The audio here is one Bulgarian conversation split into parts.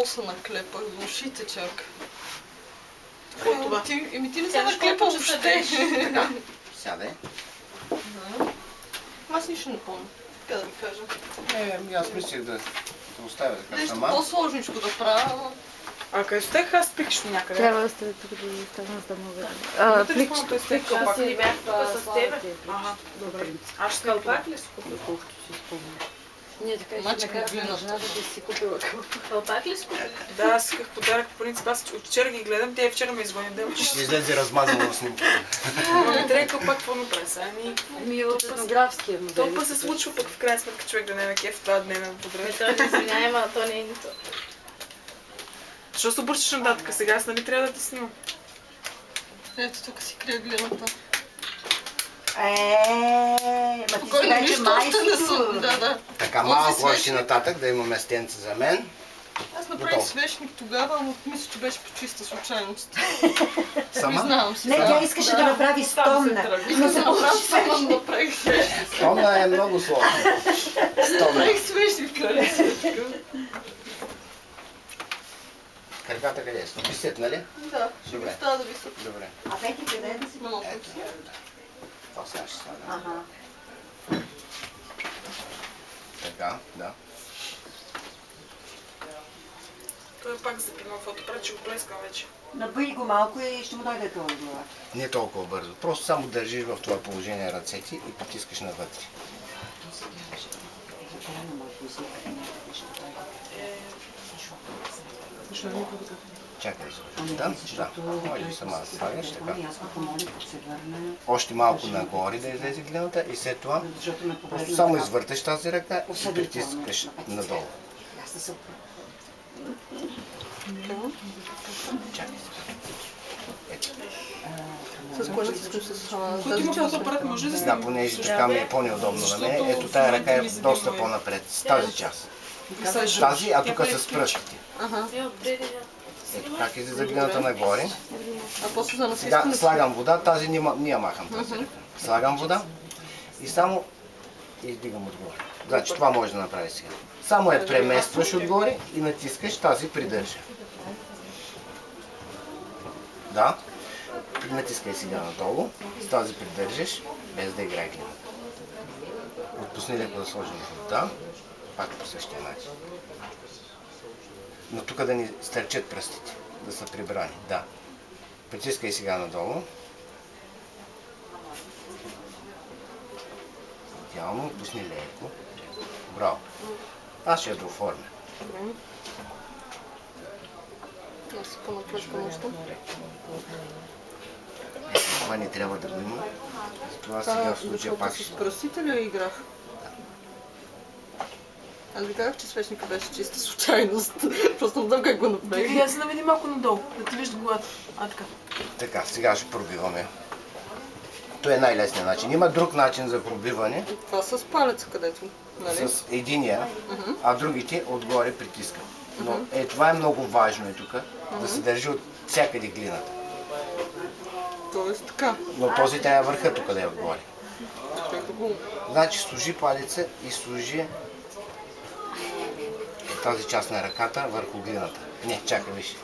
Са наклепах за ушите чак. От това? Ти не се наклепа въобще. Така, сядай. Аз нищо не помня, така да ви кажа. Аз мислих да оставя така Нещо сама. по-сложничко да правя. А къде стех аз пикаш някъде? Трябва да сте тук да остана, за да мога. Пликчето сте кълпак. Аз си бях с тебе? Ага, добре. Аз ще кълпак ли си купя? Колкото си спомня. Ние така Мачка ще накарахме глината. жена да си купила кълпак. Кълпак ли си купила? Да, аз исках подарък по принцип. Аз от вчера ги гледам, те вчера ме извънят да Ще излезе размазано снимката. не трябва кълпак, какво ми прави сега? Ами от етнографския музей. Толкова се случва пък в крайна сметка човек да не е на кеф това дневен подред. Той не извинява, ама то не е нито. Защо се обръщаш нататък? Сега аз нали трябва да те снимам? Ето тук си крия глината. Ма ти Кой не си виж, вече още не майсто. съм. Да. Така, Този малко свещник. още нататък, да има местенце за мен. Аз направих Готово. свещник тогава, но мисля, че беше по чиста случайност. Сама? Признавам си. Не, тя искаше да направи стомна. Искам да направя сама, но направих свещник. Стомна е много сложно. Стомна. Направих свещник, крали светка. Краката къде е? Висят, нали? Да, ще Добре. ми става да висят. Добре. А Пети къде е да си? Много Ето. Това сега ще стане. Ага. Така, да. Той пак запима фотоапарат, че го плескам вече. Набъй го малко и ще му дойде това от глава. Не толкова бързо. Просто само държиш в това положение ръцете и потискаш навътре. Чакай се. Да, може сама да слагаш така. Още малко нагоре да излезе глината и след това просто само извърташ тази ръка и си притискаш надолу. Чакай се. Ето. С кое натискам с Който има фотоапарат може да Сега, понеже така ми е по-неудобно на мен, ето тая ръка е доста по-напред, с тази част. Тази, а тук с пръстите. Ето как излиза глината нагоре. А после за Сега насискане. слагам вода, тази не махам тази ръка. Слагам вода и само издигам отгоре. Значи това може да направи сега. Само я преместваш отгоре и натискаш, тази придържа. Да. Натискай сега надолу, с тази придържаш, без да играе глината. Отпусни леко да сложим вода, пак по същия начин. Но тук да ни стърчат пръстите, да са прибрани, да. Притискай сега надолу. Идеално, отпусни леко. Браво. Аз ще я дооформя. Аз си по-напръскам още. Това не трябва да го има. Това сега в случая пак ще... С пръстите ли играх? Аз ви казах, че свещника беше чиста случайност. Просто не знам как го направих. Вие се наведи малко надолу, да ти вижда главата. А така. Така, сега ще пробиваме. Това е най-лесният начин. Има друг начин за пробиване. Това с палеца, където, нали? С единия, а другите отгоре притискат. Но това е много важно тук, да се държи от всякъде глината. Тоест така. Но този трябва върха тук да е отгоре. Чакай да го... Значи служи палеца и служи тази част на ръката върху глината. Не, чакай, виж.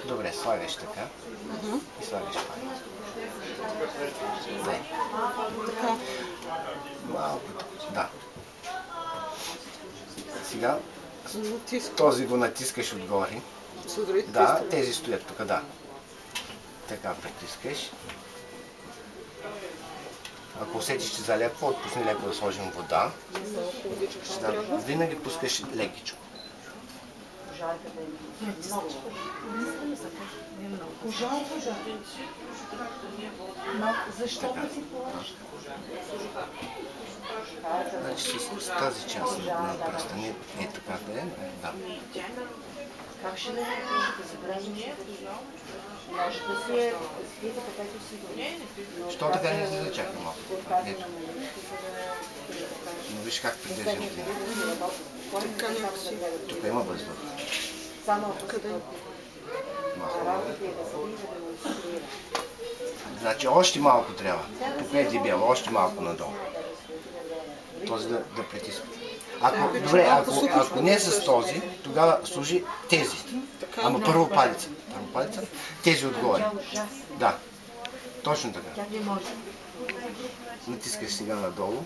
Добре, слагаш така и слагаш палеца. Дай. Така. Малко. Да. Сега Натискам. този го натискаш отгоре. С другите Да, пръсти. тези стоят тук, да. Така притискаш. Ако усетиш, че залепва, отпусни леко да сложим вода. Да, винаги пускаш лекичко. Защо да си положиш? Значи с тази част на пръста, не е така да е, да. Как ще да се прави? Може да си е скрита, както си го. Що така не се зачака малко? Ето. Но виж как придържа глина. Така някакси. Тук има въздух. Само Къде? Малко. работа е да се види, да го изкрие. Значи още малко трябва. Тук е дебело, още малко надолу. Този да притиска. Добре, ако не с този, тогава тогава служи тези. Така. Ама първо палеца. Първо палеца, тези отгоре. Да. Точно така. Не може. Натискаш сега надолу.